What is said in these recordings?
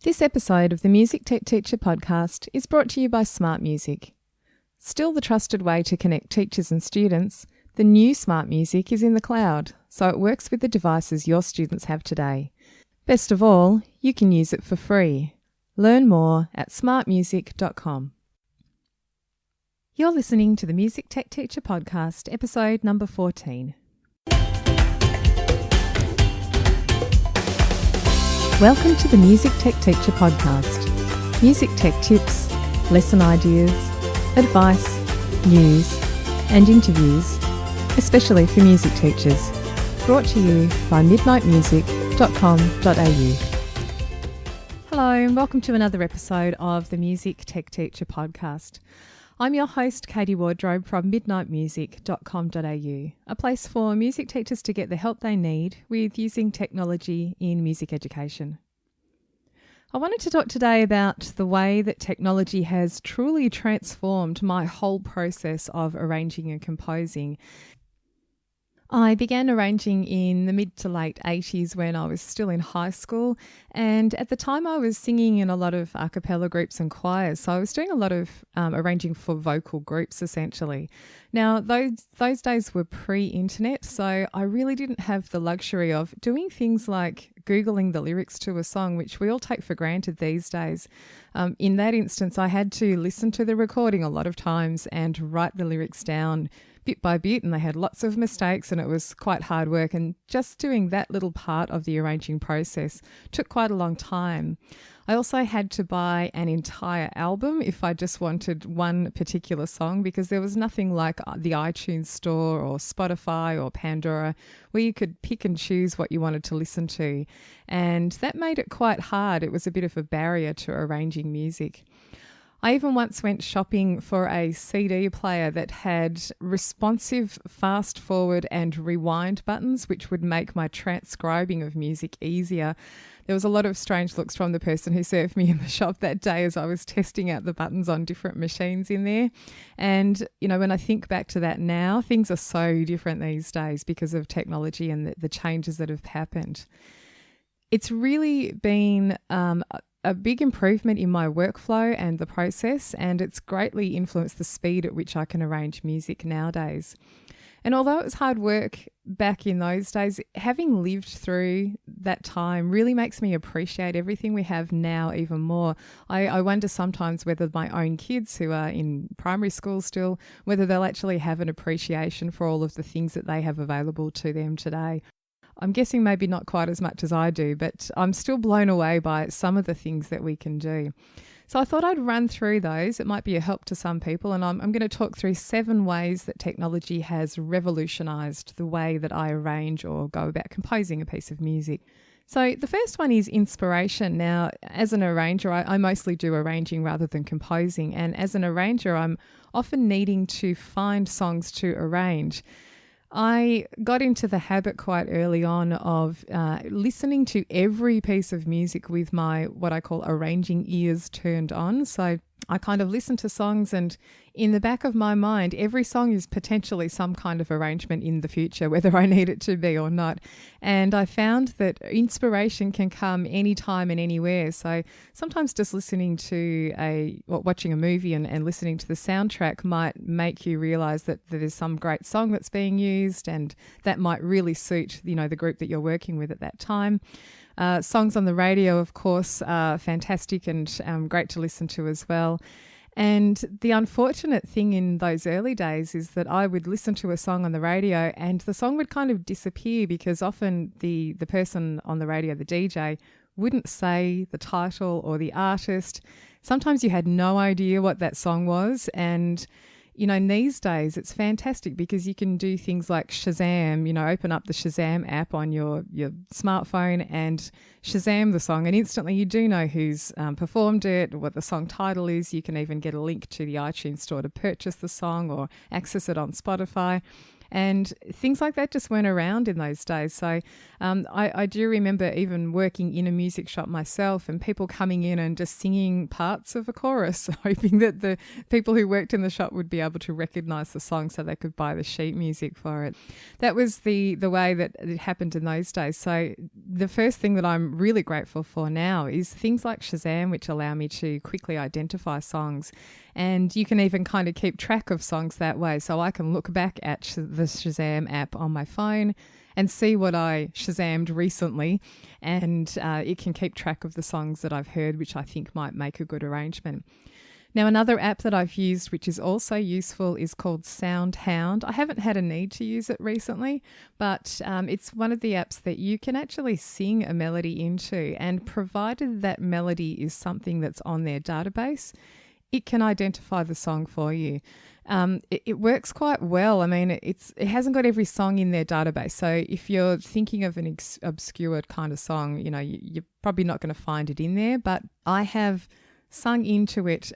This episode of the Music Tech Teacher podcast is brought to you by Smart Music. Still the trusted way to connect teachers and students, the new Smart Music is in the cloud, so it works with the devices your students have today. Best of all, you can use it for free. Learn more at smartmusic.com. You're listening to the Music Tech Teacher podcast, episode number 14. Welcome to the Music Tech Teacher podcast. Music tech tips, lesson ideas, advice, news, and interviews, especially for music teachers. Brought to you by midnightmusic.com.au. Hello and welcome to another episode of the Music Tech Teacher podcast. I'm your host, Katie Wardrobe from midnightmusic.com.au, a place for music teachers to get the help they need with using technology in music education. I wanted to talk today about the way that technology has truly transformed my whole process of arranging and composing. I began arranging in the mid to late 80s when I was still in high school, and at the time I was singing in a lot of a cappella groups and choirs, so I was doing a lot of arranging for vocal groups essentially. Now those days were pre-internet, so I really didn't have the luxury of doing things like Googling the lyrics to a song, which we all take for granted these days. In that instance, I had to listen to the recording a lot of times and write the lyrics down bit by bit, and they had lots of mistakes and it was quite hard work, and just doing that little part of the arranging process took quite a long time. I also had to buy an entire album if I just wanted one particular song, because there was nothing like the iTunes store or Spotify or Pandora where you could pick and choose what you wanted to listen to, and that made it quite hard. It was a bit of a barrier to arranging music. I even once went shopping for a CD player that had responsive fast forward and rewind buttons, which would make my transcribing of music easier. There was a lot of strange looks from the person who served me in the shop that day as I was testing out the buttons on different machines in there. And, you know, when I think back to that now, things are so different these days because of technology and the changes that have happened. It's really been a big improvement in my workflow and the process, and it's greatly influenced the speed at which I can arrange music nowadays. And although it was hard work back in those days, having lived through that time really makes me appreciate everything we have now even more. I wonder sometimes whether my own kids who are in primary school still, whether they'll actually have an appreciation for all of the things that they have available to them today. I'm guessing maybe not quite as much as I do, but I'm still blown away by some of the things that we can do. So I thought I'd run through those. It might be a help to some people, and I'm going to talk through 7 ways that technology has revolutionised the way that I arrange or go about composing a piece of music. So the first one is inspiration. Now, as an arranger, I mostly do arranging rather than composing, and as an arranger, I'm often needing to find songs to arrange. I got into the habit quite early on of listening to every piece of music with my what I call arranging ears turned on. So I kind of listen to songs, and in the back of my mind, every song is potentially some kind of arrangement in the future, whether I need it to be or not. And I found that inspiration can come anytime and anywhere. So sometimes just listening to watching a movie and listening to the soundtrack might make you realise that there's some great song that's being used, and that might really suit, you know, the group that you're working with at that time. Songs on the radio, of course, are fantastic and great to listen to as well. And the unfortunate thing in those early days is that I would listen to a song on the radio and the song would kind of disappear, because often the person on the radio, the DJ, wouldn't say the title or the artist. Sometimes you had no idea what that song was, and you know, these days it's fantastic because you can do things like Shazam, you know, open up the Shazam app on your smartphone and Shazam the song, and instantly you do know who's performed it, what the song title is. You can even get a link to the iTunes store to purchase the song or access it on Spotify. And things like that just weren't around in those days. So I do remember even working in a music shop myself and people coming in and just singing parts of a chorus, hoping that the people who worked in the shop would be able to recognise the song so they could buy the sheet music for it. That was the way that it happened in those days. So the first thing that I'm really grateful for now is things like Shazam, which allow me to quickly identify songs. And you can even kind of keep track of songs that way. So I can look back at the Shazam app on my phone and see what I Shazammed recently. And it can keep track of the songs that I've heard, which I think might make a good arrangement. Now, another app that I've used, which is also useful, is called SoundHound. I haven't had a need to use it recently, but it's one of the apps that you can actually sing a melody into. And provided that melody is something that's on their database, it can identify the song for you. It works quite well. I mean, it hasn't got every song in their database. So if you're thinking of an obscure kind of song, you're probably not going to find it in there. But I have sung into it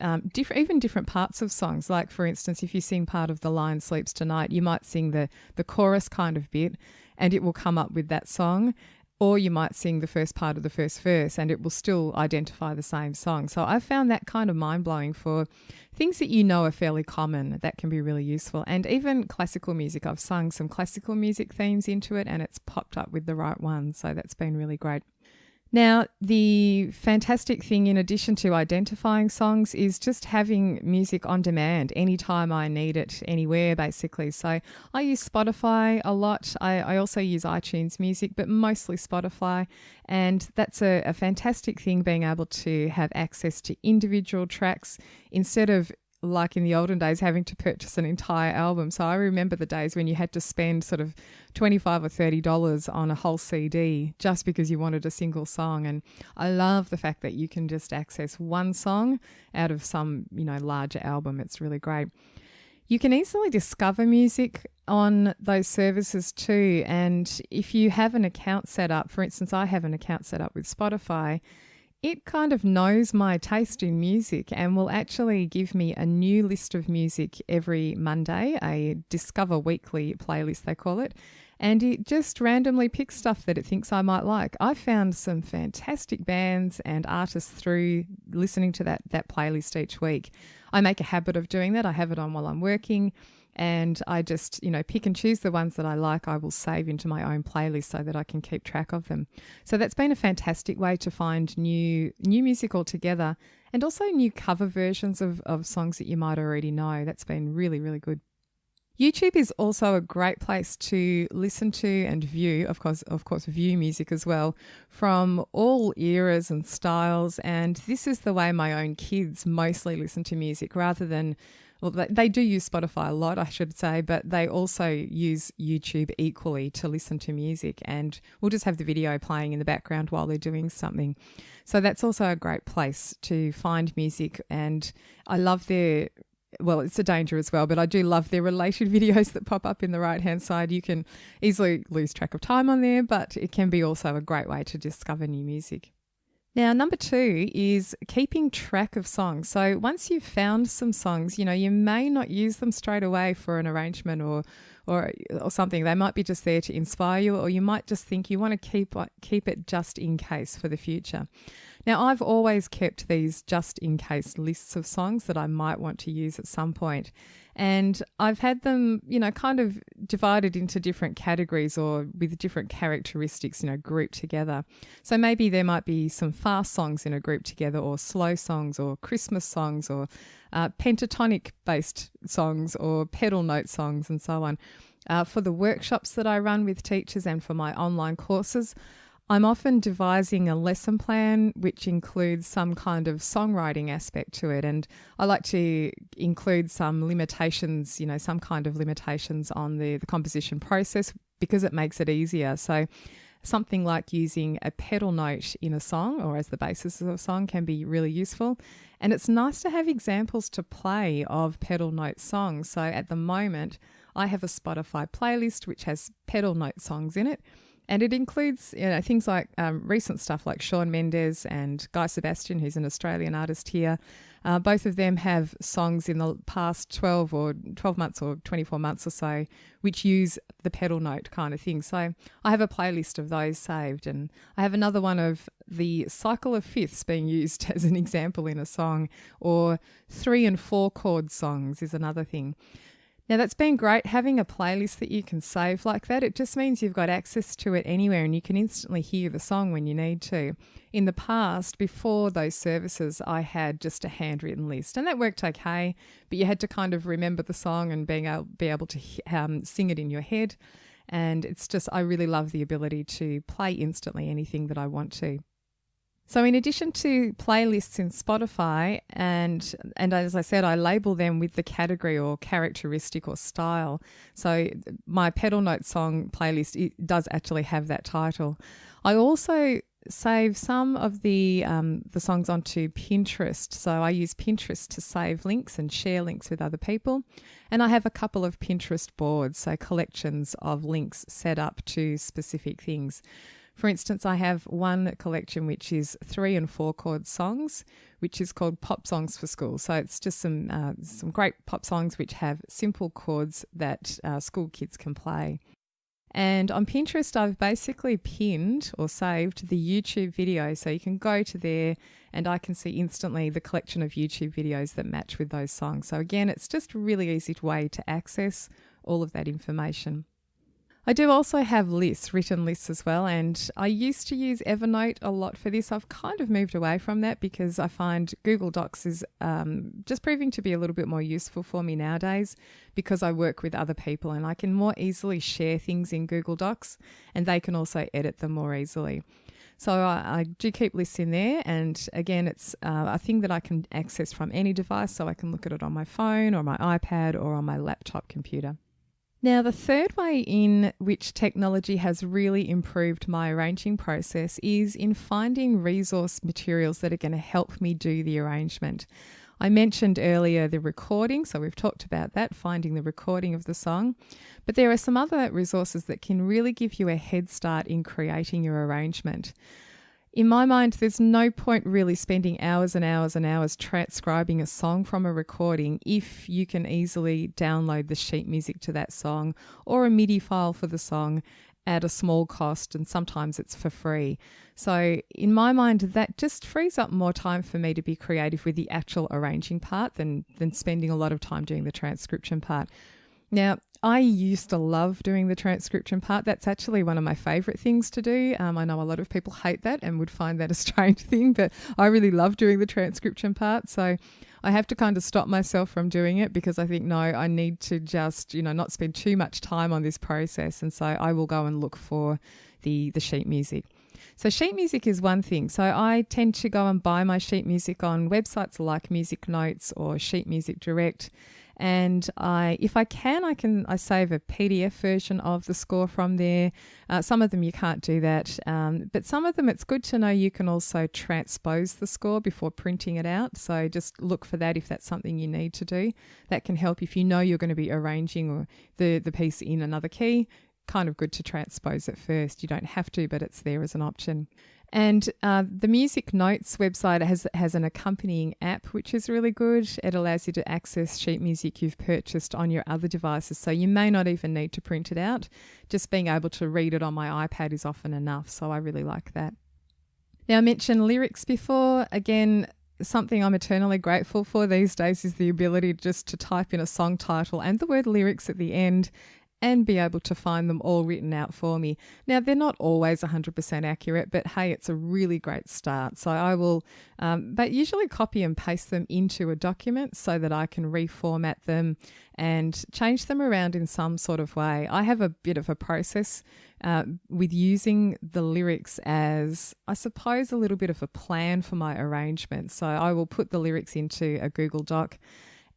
even different parts of songs. Like, for instance, if you sing part of The Lion Sleeps Tonight, you might sing the chorus kind of bit and it will come up with that song. Or you might sing the first part of the first verse and it will still identify the same song. So I found that kind of mind-blowing for things that are fairly common. That can be really useful. And even classical music. I've sung some classical music themes into it and it's popped up with the right one. So that's been really great. Now, the fantastic thing, in addition to identifying songs, is just having music on demand anytime I need it, anywhere, basically. So I use Spotify a lot. I also use iTunes Music, but mostly Spotify. And that's a fantastic thing, being able to have access to individual tracks instead of, like in the olden days, having to purchase an entire album. So I remember the days when you had to spend sort of $25 or $30 on a whole CD just because you wanted a single song. And I love the fact that you can just access one song out of some, larger album. It's really great. You can easily discover music on those services too. And if you have an account set up, for instance, I have an account set up with Spotify, it kind of knows my taste in music and will actually give me a new list of music every Monday, a Discover Weekly playlist, they call it. And it just randomly picks stuff that it thinks I might like. I found some fantastic bands and artists through listening to that playlist each week. I make a habit of doing that. I have it on while I'm working. And I just, pick and choose the ones that I like. I will save into my own playlist so that I can keep track of them. So that's been a fantastic way to find new music altogether, and also new cover versions of songs that you might already know. That's been really, really good. YouTube is also a great place to listen to and view, of course, view music as well, from all eras and styles. And this is the way my own kids mostly listen to music, rather than, well, they do use Spotify a lot, I should say, but they also use YouTube equally to listen to music, and we'll just have the video playing in the background while they're doing something. So that's also a great place to find music, and I love it's a danger as well, but I do love their related videos that pop up in the right-hand side. You can easily lose track of time on there, but it can be also a great way to discover new music. Now, number 2 is keeping track of songs. So once you've found some songs, you may not use them straight away for an arrangement or something. They might be just there to inspire you, or you might just think you want to keep it just in case for the future. Now, I've always kept these just in case lists of songs that I might want to use at some point. And I've had them, kind of divided into different categories or with different characteristics, grouped together. So maybe there might be some fast songs in a group together, or slow songs, or Christmas songs, or pentatonic-based songs, or pedal note songs, and so on. For the workshops that I run with teachers and for my online courses, I'm often devising a lesson plan which includes some kind of songwriting aspect to it, and I like to include some limitations, some kind of limitations on the composition process, because it makes it easier. So something like using a pedal note in a song or as the basis of a song can be really useful. And it's nice to have examples to play of pedal note songs. So at the moment, I have a Spotify playlist which has pedal note songs in it. And it includes things like recent stuff like Shawn Mendes and Guy Sebastian, who's an Australian artist here. Both of them have songs in the past 12 months or 24 months or so, which use the pedal note kind of thing. So I have a playlist of those saved, and I have another one of the cycle of fifths being used as an example in a song, or 3 and 4 chord songs is another thing. Now, that's been great, having a playlist that you can save like that. It just means you've got access to it anywhere and you can instantly hear the song when you need to. In the past, before those services, I had just a handwritten list, and that worked okay, but you had to kind of remember the song and be able to sing it in your head. And it's just, I really love the ability to play instantly anything that I want to. So in addition to playlists in Spotify, and as I said, I label them with the category or characteristic or style. So my Pedal Note song playlist, it does actually have that title. I also save some of the songs onto Pinterest. So I use Pinterest to save links and share links with other people. And I have a couple of Pinterest boards, so collections of links set up to specific things. For instance, I have one collection which is 3 and 4 chord songs, which is called Pop Songs for School. So it's just some great pop songs which have simple chords that school kids can play. And on Pinterest, I've basically pinned or saved the YouTube video. So you can go to there and I can see instantly the collection of YouTube videos that match with those songs. So again, it's just a really easy way to access all of that information. I do also have lists, written lists as well, and I used to use Evernote a lot for this. I've kind of moved away from that because I find Google Docs is just proving to be a little bit more useful for me nowadays because I work with other people and I can more easily share things in Google Docs and they can also edit them more easily. So I do keep lists in there, and again, it's a thing that I can access from any device, so I can look at it on my phone or my iPad or on my laptop computer. Now, the third way in which technology has really improved my arranging process is in finding resource materials that are going to help me do the arrangement. I mentioned earlier the recording, so we've talked about that, finding the recording of the song. But there are some other resources that can really give you a head start in creating your arrangement. In my mind, there's no point really spending hours and hours and hours transcribing a song from a recording if you can easily download the sheet music to that song or a MIDI file for the song at a small cost, and sometimes it's for free. So in my mind, that just frees up more time for me to be creative with the actual arranging part than spending a lot of time doing the transcription part. Now, I used to love doing the transcription part. That's actually one of my favourite things to do. I know a lot of people hate that and would find that a strange thing, but I really love doing the transcription part. So I have to kind of stop myself from doing it because I think, no, I need to just, not spend too much time on this process. And so I will go and look for the sheet music. So sheet music is one thing. So I tend to go and buy my sheet music on websites like Music Notes or Sheet Music Direct. And if I can, I save a PDF version of the score from there. Some of them you can't do that, but some of them it's good to know you can also transpose the score before printing it out. So just look for that if that's something you need to do. That can help if you know you're going to be arranging the piece in another key. Kind of good to transpose it first. You don't have to, but it's there as an option. And the Music Notes website has an accompanying app, which is really good. It allows you to access sheet music you've purchased on your other devices. So you may not even need to print it out. Just being able to read it on my iPad is often enough. So I really like that. Now, I mentioned lyrics before. Again, something I'm eternally grateful for these days is the ability just to type in a song title and the word lyrics at the end and be able to find them all written out for me. Now, they're not always 100% accurate, but hey, it's a really great start. So I will but usually copy and paste them into a document so that I can reformat them and change them around in some sort of way. I have a bit of a process with using the lyrics as, I suppose, a little bit of a plan for my arrangement. So I will put the lyrics into a Google Doc,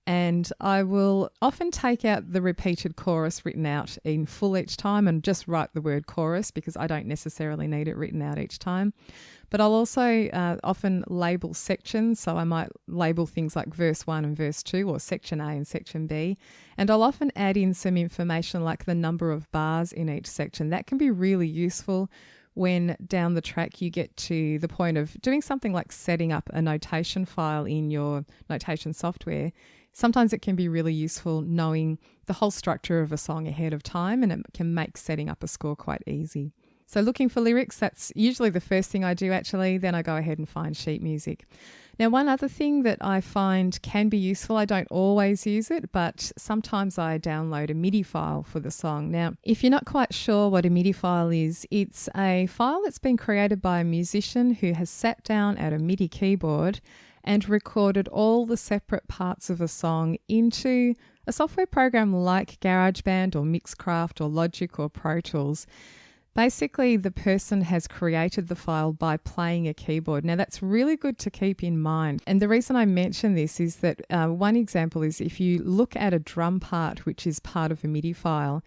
and I will often take out the repeated chorus written out in full each time and just write the word chorus because I don't necessarily need it written out each time. But I'll also often label sections, so I might label things like verse 1 and verse 2 or section A and section B, and I'll often add in some information like the number of bars in each section. That can be really useful when down the track you get to the point of doing something like setting up a notation file in your notation software. Sometimes it can be really useful knowing the whole structure of a song ahead of time, and it can make setting up a score quite easy. So looking for lyrics, that's usually the first thing I do actually. Then I go ahead and find sheet music. Now, one other thing that I find can be useful, I don't always use it, but sometimes I download a MIDI file for the song. Now, if you're not quite sure what a MIDI file is, it's a file that's been created by a musician who has sat down at a MIDI keyboard and recorded all the separate parts of a song into a software program like GarageBand or Mixcraft or Logic or Pro Tools. Basically, the person has created the file by playing a keyboard. Now, that's really good to keep in mind. And the reason I mention this is that one example is if you look at a drum part, which is part of a MIDI file,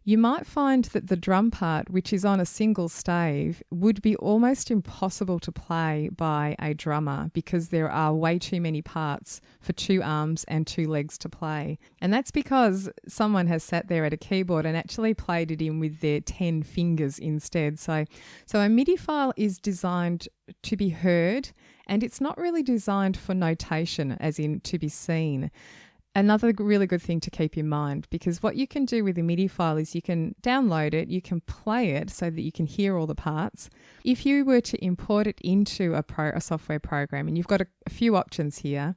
you might find that the drum part, which is on a single stave, would be almost impossible to play by a drummer because there are way too many parts for 2 arms and 2 legs to play. And that's because someone has sat there at a keyboard and actually played it in with their 10 fingers instead. So a MIDI file is designed to be heard, and it's not really designed for notation, as in to be seen. Another really good thing to keep in mind, because what you can do with a MIDI file is you can download it, you can play it so that you can hear all the parts. If you were to import it into a software program, and you've got a few options here,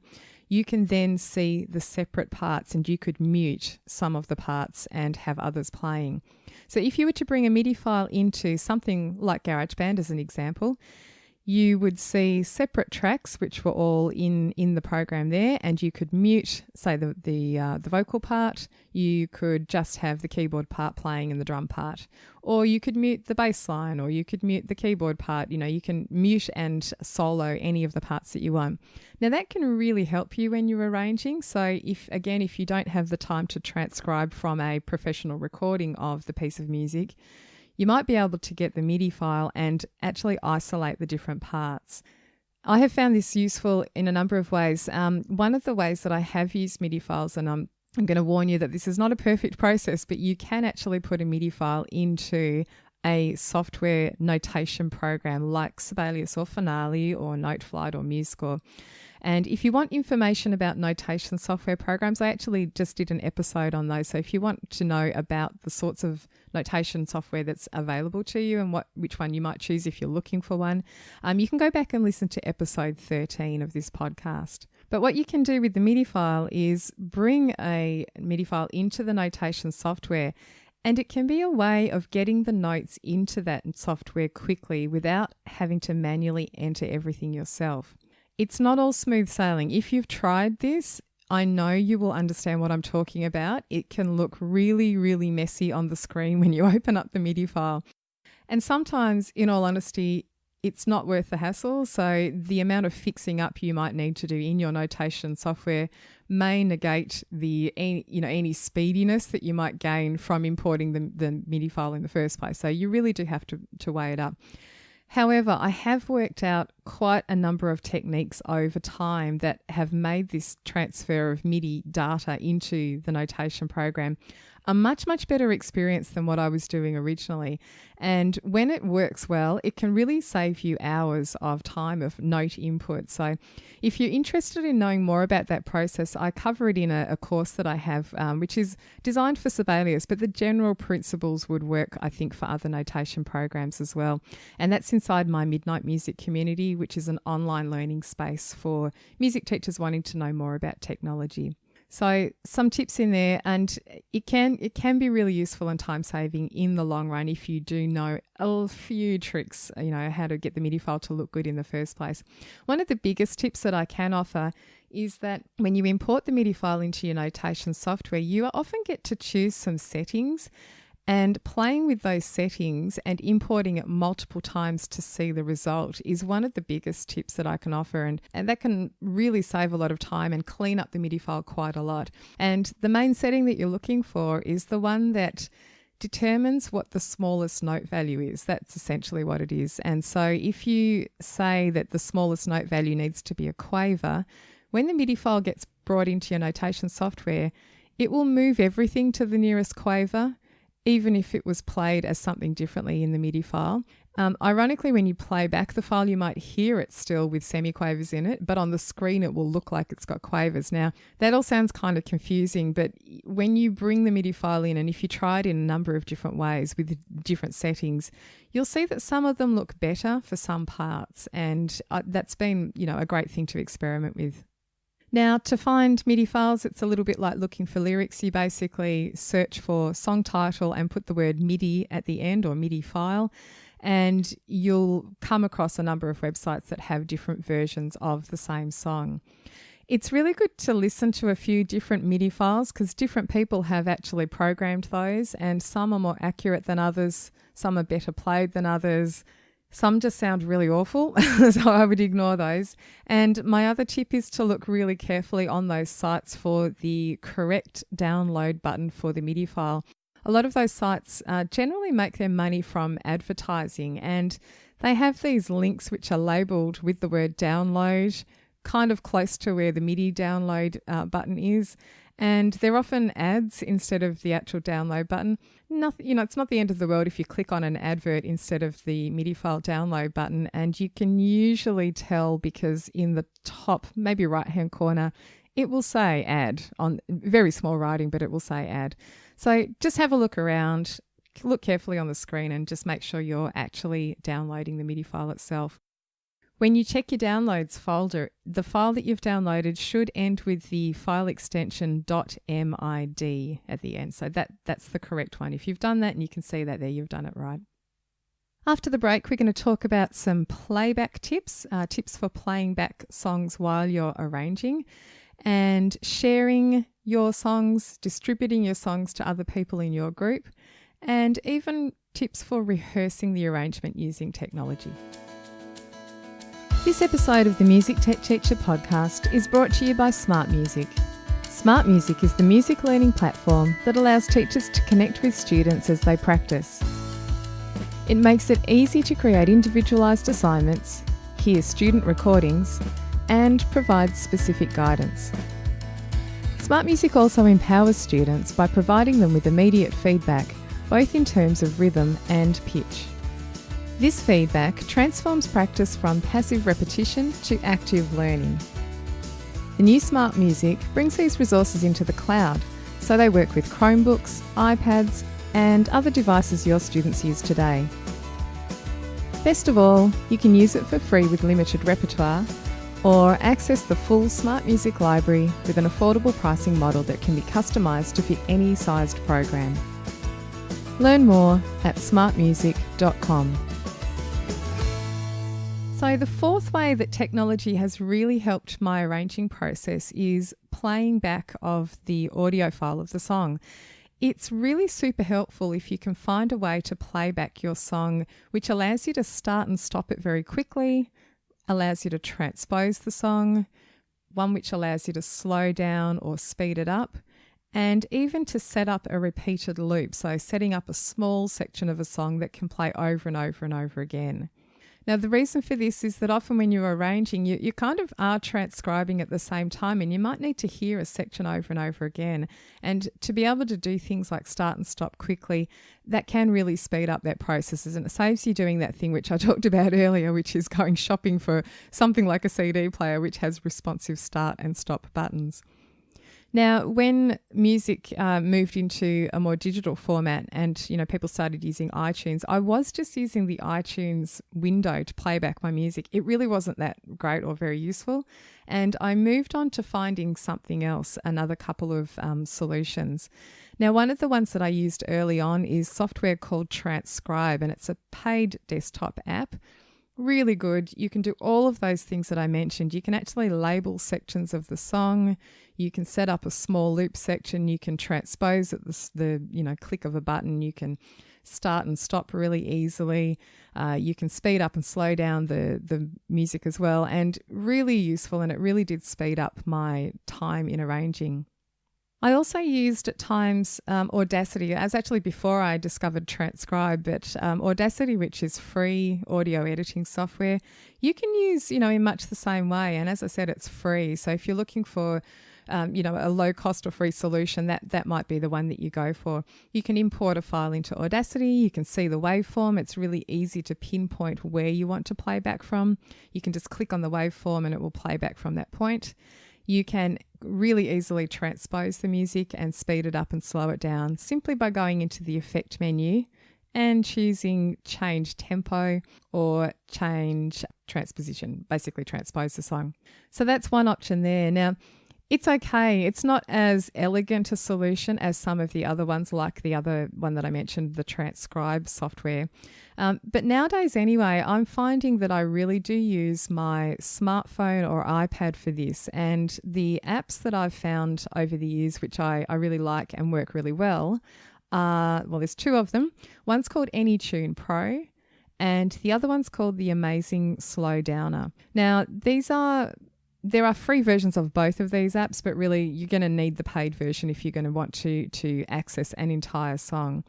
you can then see the separate parts and you could mute some of the parts and have others playing. So if you were to bring a MIDI file into something like GarageBand as an example, you would see separate tracks which were all in the program there, and you could mute, say, the vocal part. You could just have the keyboard part playing and the drum part, or you could mute the bass line, or you could mute the keyboard part. You can mute and solo any of the parts that you want. Now that can really help you when you're arranging. So if you don't have the time to transcribe from a professional recording of the piece of music, you might be able to get the MIDI file and actually isolate the different parts. I have found this useful in a number of ways. One of the ways that I have used MIDI files, and I'm going to warn you that this is not a perfect process, but you can actually put a MIDI file into a software notation program like Sibelius or Finale or Noteflight or MuseScore. And if you want information about notation software programs, I actually just did an episode on those. So if you want to know about the sorts of notation software that's available to you and which one you might choose if you're looking for one, you can go back and listen to episode 13 of this podcast. But what you can do with the MIDI file is bring a MIDI file into the notation software, and it can be a way of getting the notes into that software quickly without having to manually enter everything yourself. It's not all smooth sailing. If you've tried this, I know you will understand what I'm talking about. It can look really, really messy on the screen when you open up the MIDI file. And sometimes, in all honesty, it's not worth the hassle. So the amount of fixing up you might need to do in your notation software may negate any speediness that you might gain from importing the MIDI file in the first place. So you really do have to weigh it up. However, I have worked out quite a number of techniques over time that have made this transfer of MIDI data into the notation program a much, much better experience than what I was doing originally. And when it works well, it can really save you hours of time of note input. So if you're interested in knowing more about that process, I cover it in a course that I have, which is designed for Sibelius, but the general principles would work, I think, for other notation programs as well. And that's inside my Midnight Music community, which is an online learning space for music teachers wanting to know more about technology. So some tips in there, and it can be really useful and time saving in the long run if you do know a few tricks, how to get the MIDI file to look good in the first place. One of the biggest tips that I can offer is that when you import the MIDI file into your notation software, you often get to choose some settings. And playing with those settings and importing it multiple times to see the result is one of the biggest tips that I can offer. And that can really save a lot of time and clean up the MIDI file quite a lot. And the main setting that you're looking for is the one that determines what the smallest note value is. That's essentially what it is. And so if you say that the smallest note value needs to be a quaver, when the MIDI file gets brought into your notation software, it will move everything to the nearest quaver, even if it was played as something differently in the MIDI file. Ironically, when you play back the file, you might hear it still with semiquavers in it, but on the screen it will look like it's got quavers. Now, that all sounds kind of confusing, but when you bring the MIDI file in, and if you try it in a number of different ways with different settings, you'll see that some of them look better for some parts, and that's been, a great thing to experiment with. Now, to find MIDI files, it's a little bit like looking for lyrics. You basically search for song title and put the word MIDI at the end, or MIDI file, and you'll come across a number of websites that have different versions of the same song. It's really good to listen to a few different MIDI files because different people have actually programmed those, and some are more accurate than others, some are better played than others. Some just sound really awful, so I would ignore those. And my other tip is to look really carefully on those sites for the correct download button for the MIDI file. A lot of those sites generally make their money from advertising, and they have these links which are labelled with the word download, kind of close to where the MIDI download button is. And they're often ads instead of the actual download button. Nothing, it's not the end of the world if you click on an advert instead of the MIDI file download button. And you can usually tell because in the top, maybe right-hand corner, it will say ad on very small writing, but it will say ad. So just have a look around, look carefully on the screen, and just make sure you're actually downloading the MIDI file itself. When you check your downloads folder, the file that you've downloaded should end with the file extension .mid at the end. So that's the correct one. If you've done that and you can see that there, you've done it right. After the break, we're going to talk about some playback tips, tips for playing back songs while you're arranging and sharing your songs, distributing your songs to other people in your group, and even tips for rehearsing the arrangement using technology. This episode of the Music Tech Teacher podcast is brought to you by Smart Music. Smart Music is the music learning platform that allows teachers to connect with students as they practice. It makes it easy to create individualised assignments, hear student recordings, and provides specific guidance. Smart Music also empowers students by providing them with immediate feedback, both in terms of rhythm and pitch. This feedback transforms practice from passive repetition to active learning. The new Smart Music brings these resources into the cloud, so they work with Chromebooks, iPads, and other devices your students use today. Best of all, you can use it for free with limited repertoire, or access the full Smart Music library with an affordable pricing model that can be customised to fit any sized program. Learn more at smartmusic.com. So the fourth way that technology has really helped my arranging process is playing back of the audio file of the song. It's really super helpful if you can find a way to play back your song which allows you to start and stop it very quickly, allows you to transpose the song, one which allows you to slow down or speed it up, and even to set up a repeated loop, so setting up a small section of a song that can play over and over and over again. Now, the reason for this is that often when you're arranging, you kind of are transcribing at the same time, and you might need to hear a section over and over again. And to be able to do things like start and stop quickly, that can really speed up that process, and it saves you doing that thing which I talked about earlier, which is going shopping for something like a CD player which has responsive start and stop buttons. Now, when music moved into a more digital format and, people started using iTunes, I was just using the iTunes window to play back my music. It really wasn't that great or very useful. And I moved on to finding something else, another couple of solutions. Now, one of the ones that I used early on is software called Transcribe, and it's a paid desktop app. Really good. You can do all of those things that I mentioned. You can actually label sections of the song. You can set up a small loop section. You can transpose at the click of a button. You can start and stop really easily. You can speed up and slow down the music as well, and really useful. And it really did speed up my time in arranging. I also used at times Audacity. As actually before I discovered Transcribe, but Audacity, which is free audio editing software, you can use, in much the same way. And as I said, it's free. So if you're looking for, a low cost or free solution, that might be the one that you go for. You can import a file into Audacity. You can see the waveform. It's really easy to pinpoint where you want to play back from. You can just click on the waveform and it will play back from that point. You can really easily transpose the music and speed it up and slow it down simply by going into the effect menu and choosing change tempo or change transposition, basically transpose the song. So that's one option there. Now, it's okay. It's not as elegant a solution as some of the other ones, like the other one that I mentioned, the Transcribe software. But nowadays anyway, I'm finding that I really do use my smartphone or iPad for this. And the apps that I've found over the years, which I really like and work really well, there's two of them. One's called AnyTune Pro and the other one's called the Amazing Slowdowner. Now, there are free versions of both of these apps, but really you're going to need the paid version if you're going to want to access an entire song.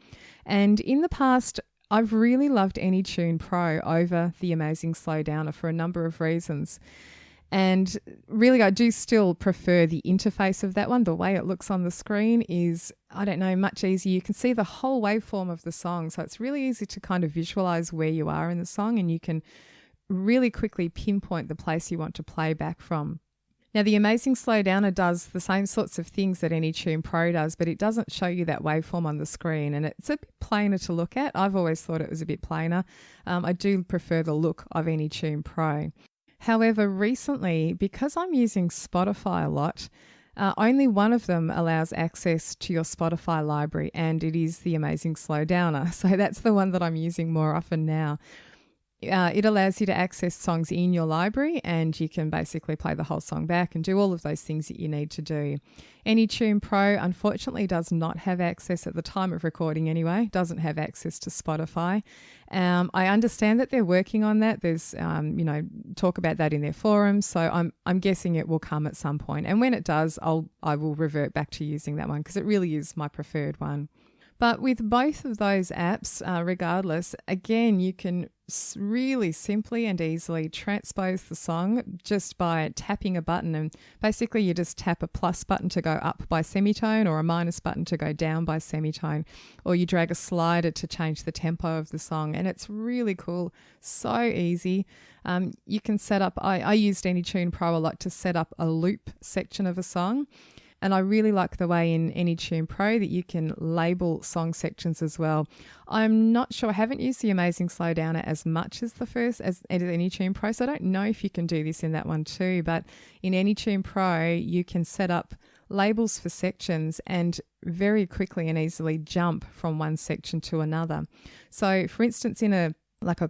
And in the past, I've really loved AnyTune Pro over the Amazing Slowdowner for a number of reasons. And really, I do still prefer the interface of that one. The way it looks on the screen is, much easier. You can see the whole waveform of the song. So it's really easy to kind of visualize where you are in the song, and you can really quickly pinpoint the place you want to play back from. Now, the Amazing Slowdowner does the same sorts of things that AnyTune Pro does, but it doesn't show you that waveform on the screen, and it's a bit plainer to look at. I've always thought it was a bit plainer. I do prefer the look of AnyTune Pro. However, recently, because I'm using Spotify a lot, only one of them allows access to your Spotify library, and it is the Amazing Slowdowner. So that's the one that I'm using more often now. It allows you to access songs in your library, and you can basically play the whole song back and do all of those things that you need to do. AnyTune Pro, unfortunately, does not have access at the time of recording anyway, doesn't have access to Spotify. I understand that they're working on that. There's, talk about that in their forums. So I'm guessing it will come at some point. And when it does, I will revert back to using that one because it really is my preferred one. But with both of those apps, regardless, again, you can really simply and easily transpose the song just by tapping a button. And basically you just tap a plus button to go up by semitone or a minus button to go down by semitone, or you drag a slider to change the tempo of the song. And it's really cool. So easy. You can set up, I used AnyTune Pro a lot to set up a loop section of a song. And I really like the way in AnyTune Pro that you can label song sections as well. I'm not sure, I haven't used the Amazing Slowdowner as much as as AnyTune Pro, so I don't know if you can do this in that one too. But in AnyTune Pro, you can set up labels for sections and very quickly and easily jump from one section to another. So for instance, in a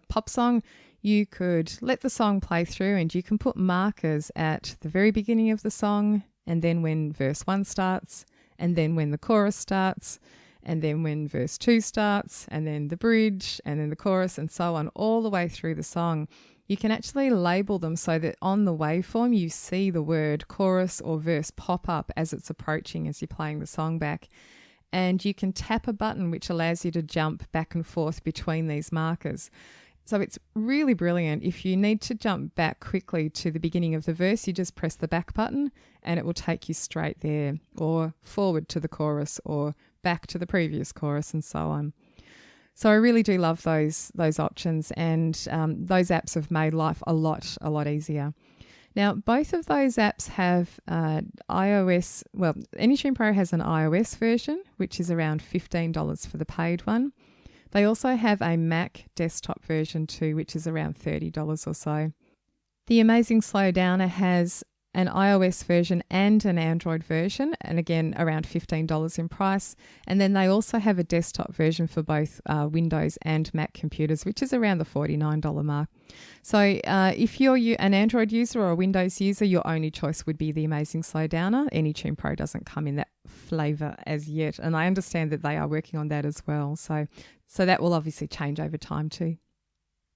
pop song, you could let the song play through and you can put markers at the very beginning of the song, and then when verse 1 starts, and then when the chorus starts, and then when verse 2 starts, and then the bridge, and then the chorus, and so on, all the way through the song. You can actually label them so that on the waveform you see the word chorus or verse pop up as it's approaching as you're playing the song back. And you can tap a button which allows you to jump back and forth between these markers. So it's really brilliant. If you need to jump back quickly to the beginning of the verse, you just press the back button and it will take you straight there, or forward to the chorus or back to the previous chorus and so on. So I really do love those options, and those apps have made life a lot easier. Now, both of those apps have iOS, AnyTune Pro has an iOS version, which is around $15 for the paid one. They also have a Mac desktop version too, which is around $30 or so. The Amazing Slowdowner has an iOS version and an Android version, and again around $15 in price. And then they also have a desktop version for both Windows and Mac computers, which is around the $49 mark. So if you're an Android user or a Windows user, your only choice would be the Amazing Slowdowner. AnyTune Pro doesn't come in that flavor as yet, and I understand that they are working on that as well. So that will obviously change over time too.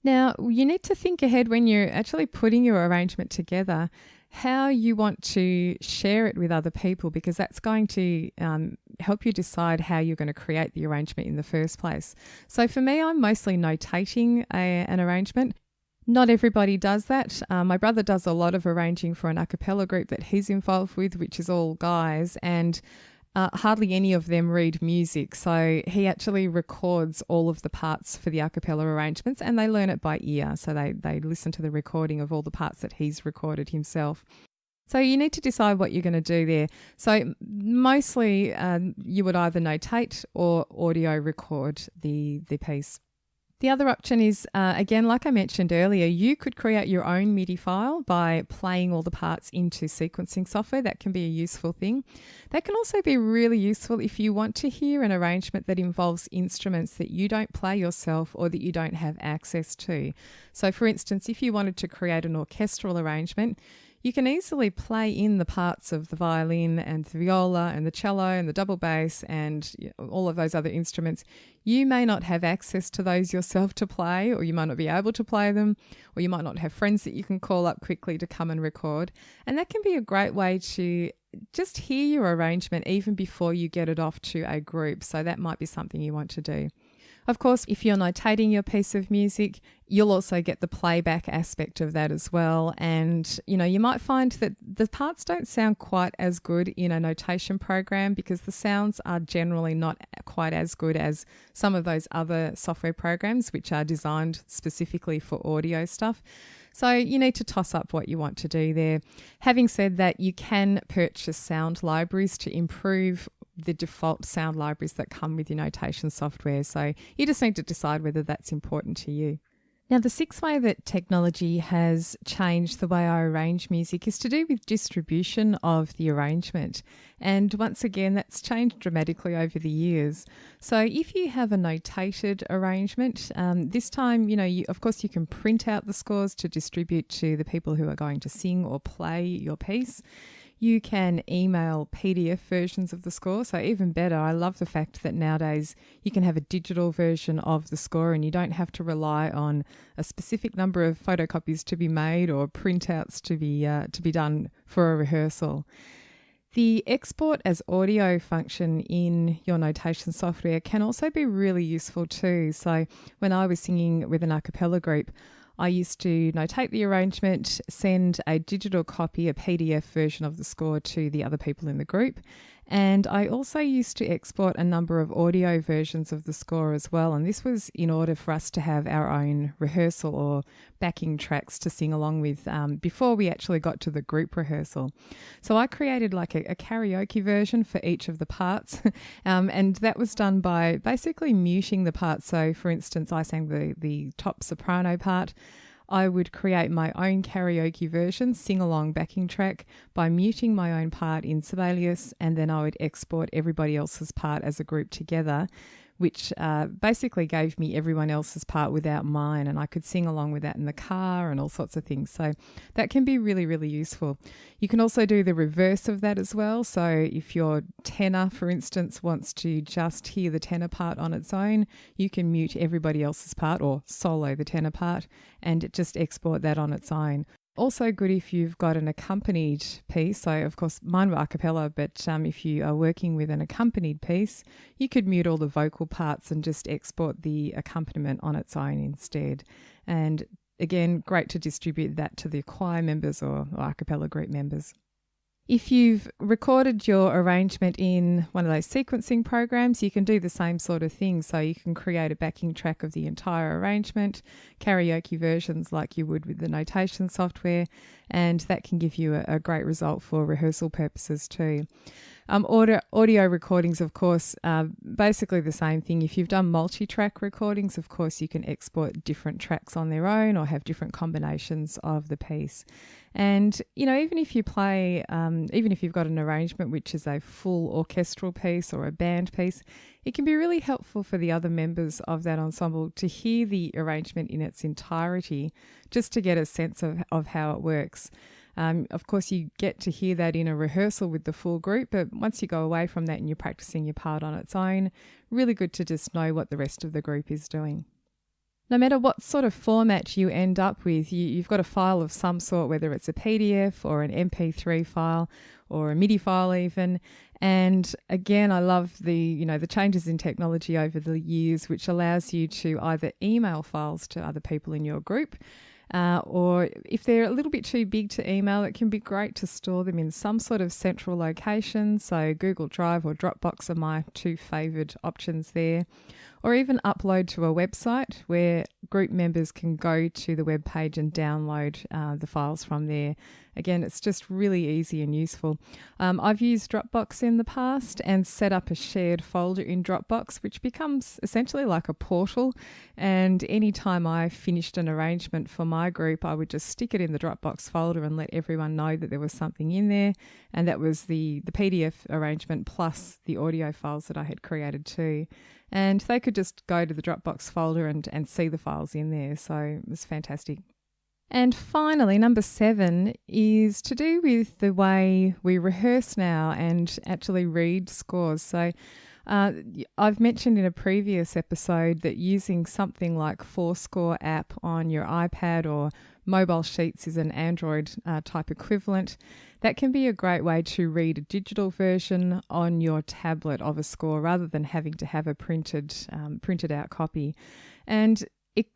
Now, you need to think ahead when you're actually putting your arrangement together, how you want to share it with other people, because that's going to help you decide how you're going to create the arrangement in the first place. So for me, I'm mostly notating an arrangement. Not everybody does that. My brother does a lot of arranging for an a cappella group that he's involved with, which is all guys, and hardly any of them read music. So he actually records all of the parts for the a cappella arrangements, and they learn it by ear. So they listen to the recording of all the parts that he's recorded himself. So you need to decide what you're going to do there. So mostly you would either notate or audio record the piece. The other option is, again, like I mentioned earlier, you could create your own MIDI file by playing all the parts into sequencing software. That can be a useful thing. That can also be really useful if you want to hear an arrangement that involves instruments that you don't play yourself or that you don't have access to. So, for instance, if you wanted to create an orchestral arrangement, you can easily play in the parts of the violin and the viola and the cello and the double bass and all of those other instruments. You may not have access to those yourself to play, or you might not be able to play them, or you might not have friends that you can call up quickly to come and record. And that can be a great way to just hear your arrangement even before you get it off to a group. So that might be something you want to do. Of course, if you're notating your piece of music, you'll also get the playback aspect of that as well. And, you might find that the parts don't sound quite as good in a notation program because the sounds are generally not quite as good as some of those other software programs which are designed specifically for audio stuff. So you need to toss up what you want to do there. Having said that, you can purchase sound libraries to improve the default sound libraries that come with your notation software. So you just need to decide whether that's important to you. Now, the sixth way that technology has changed the way I arrange music is to do with distribution of the arrangement. And once again, that's changed dramatically over the years. So if you have a notated arrangement, this time, of course, you can print out the scores to distribute to the people who are going to sing or play your piece. You can email PDF versions of the score. So even better, I love the fact that nowadays you can have a digital version of the score and you don't have to rely on a specific number of photocopies to be made or printouts to be done for a rehearsal. The export as audio function in your notation software can also be really useful too. So when I was singing with an a cappella group, I used to notate the arrangement, send a digital copy, a PDF version of the score to the other people in the group. And I also used to export a number of audio versions of the score as well. And this was in order for us to have our own rehearsal or backing tracks to sing along with before we actually got to the group rehearsal. So I created like a karaoke version for each of the parts. And that was done by basically muting the parts. So for instance, I sang the top soprano part. I would create my own karaoke version, sing-along backing track by muting my own part in Sibelius, and then I would export everybody else's part as a group together, which basically gave me everyone else's part without mine, and I could sing along with that in the car and all sorts of things. So that can be really, really useful. You can also do the reverse of that as well. So if your tenor, for instance, wants to just hear the tenor part on its own, you can mute everybody else's part or solo the tenor part and just export that on its own. Also good if you've got an accompanied piece. So, of course, mine were a cappella, but if you are working with an accompanied piece, you could mute all the vocal parts and just export the accompaniment on its own instead. And again, great to distribute that to the choir members or a cappella group members. If you've recorded your arrangement in one of those sequencing programs, you can do the same sort of thing. So you can create a backing track of the entire arrangement, karaoke versions like you would with the notation software, and that can give you a great result for rehearsal purposes too. Audio recordings, of course, basically the same thing. If you've done multi-track recordings, of course, you can export different tracks on their own or have different combinations of the piece. And, even if you play, even if you've got an arrangement which is a full orchestral piece or a band piece, it can be really helpful for the other members of that ensemble to hear the arrangement in its entirety, just to get a sense of how it works. Of course, you get to hear that in a rehearsal with the full group, but once you go away from that and you're practicing your part on its own, really good to just know what the rest of the group is doing. No matter what sort of format you end up with, you've got a file of some sort, whether it's a PDF or an MP3 file or a MIDI file even. And again, I love the changes in technology over the years, which allows you to either email files to other people in your group, or if they're a little bit too big to email, it can be great to store them in some sort of central location. So Google Drive or Dropbox are my two favoured options there. Or even upload to a website where group members can go to the web page and download the files from there. Again, it's just really easy and useful. I've used Dropbox in the past and set up a shared folder in Dropbox, which becomes essentially like a portal. And anytime I finished an arrangement for my group, I would just stick it in the Dropbox folder and let everyone know that there was something in there. And that was the PDF arrangement plus the audio files that I had created too. And they could just go to the Dropbox folder and see the files in there. So it was fantastic. And finally, number 7 is to do with the way we rehearse now and actually read scores. So I've mentioned in a previous episode that using something like FourScore app on your iPad or Mobile Sheets is an Android type equivalent. That can be a great way to read a digital version on your tablet of a score rather than having to have a printed out copy. And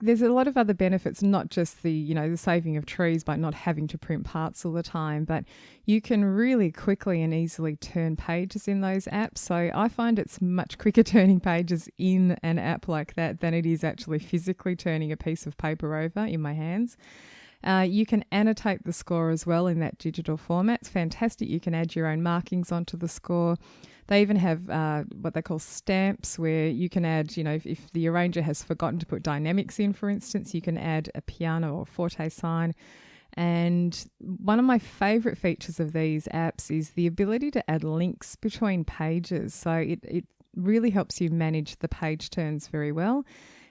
there's a lot of other benefits, not just the saving of trees by not having to print parts all the time, but you can really quickly and easily turn pages in those apps. So I find it's much quicker turning pages in an app like that than it is actually physically turning a piece of paper over in my hands. You can annotate the score as well in that digital format. It's fantastic. You can add your own markings onto the score. They even have what they call stamps, where you can add, if the arranger has forgotten to put dynamics in, for instance, you can add a piano or forte sign. And one of my favourite features of these apps is the ability to add links between pages. So it really helps you manage the page turns very well.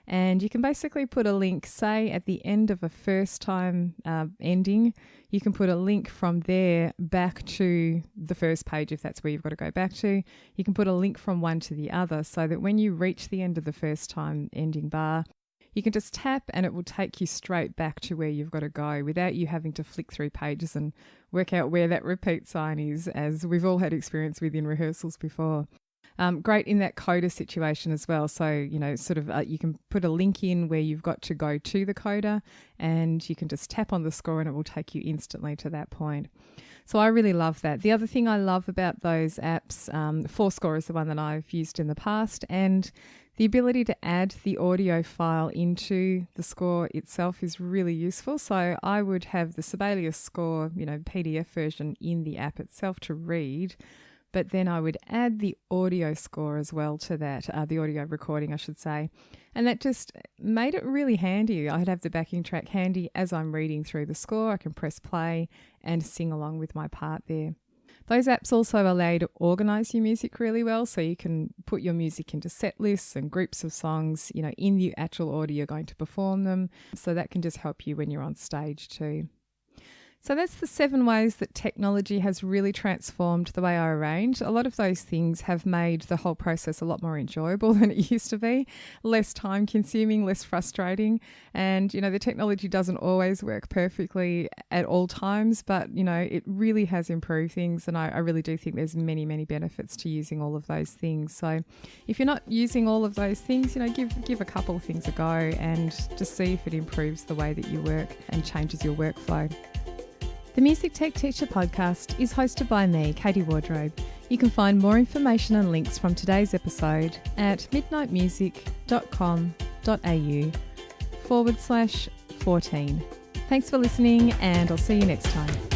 And you can basically put a link, say, at the end of a first time ending. You can put a link from there back to the first page if that's where you've got to go back to. You can put a link from one to the other so that when you reach the end of the first time ending bar, you can just tap and it will take you straight back to where you've got to go without you having to flick through pages and work out where that repeat sign is, as we've all had experience with in rehearsals before. Great in that coda situation as well. So, you can put a link in where you've got to go to the coda and you can just tap on the score and it will take you instantly to that point. So I really love that. The other thing I love about those apps, FourScore is the one that I've used in the past, and the ability to add the audio file into the score itself is really useful. So I would have the Sibelius score, PDF version in the app itself to read, but then I would add the audio score as well to that, the audio recording, I should say. And that just made it really handy. I'd have the backing track handy as I'm reading through the score. I can press play and sing along with my part there. Those apps also allow you to organise your music really well, so you can put your music into set lists and groups of songs, in the actual order you're going to perform them. So that can just help you when you're on stage too. So that's the 7 ways that technology has really transformed the way I arrange. A lot of those things have made the whole process a lot more enjoyable than it used to be, less time consuming, less frustrating. And, the technology doesn't always work perfectly at all times, but, it really has improved things. And I really do think there's many, many benefits to using all of those things. So if you're not using all of those things, give a couple of things a go and just see if it improves the way that you work and changes your workflow. The Music Tech Teacher podcast is hosted by me, Katie Wardrobe. You can find more information and links from today's episode at midnightmusic.com.au/14. Thanks for listening, and I'll see you next time.